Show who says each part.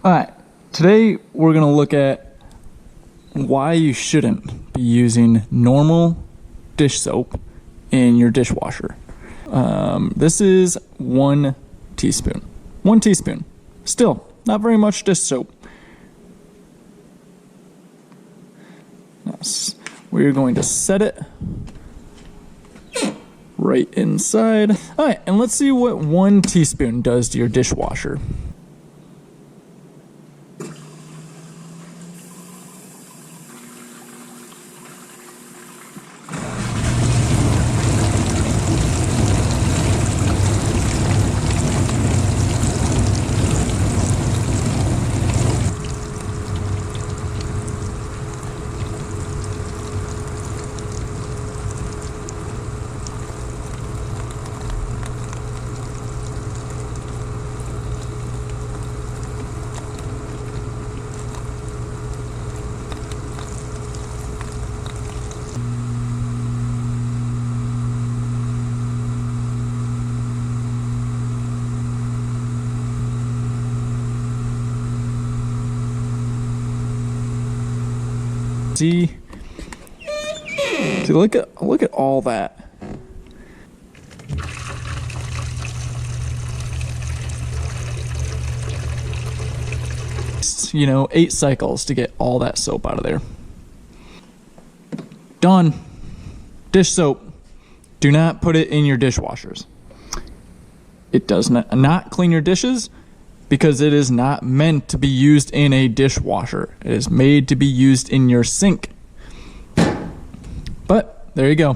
Speaker 1: All right, today we're gonna look at why you shouldn't be using normal dish soap in your dishwasher. This is 1 teaspoon. 1 teaspoon. Still, not very much dish soap. We're going to set it right inside. All right, and let's see what 1 teaspoon does to your dishwasher. See, look at all that. You know, 8 cycles to get all that soap out of there. Done. Dish soap. Do not put it in your dishwashers. It does not clean your dishes because it is not meant to be used in a dishwasher. It is made to be used in your sink. But there you go.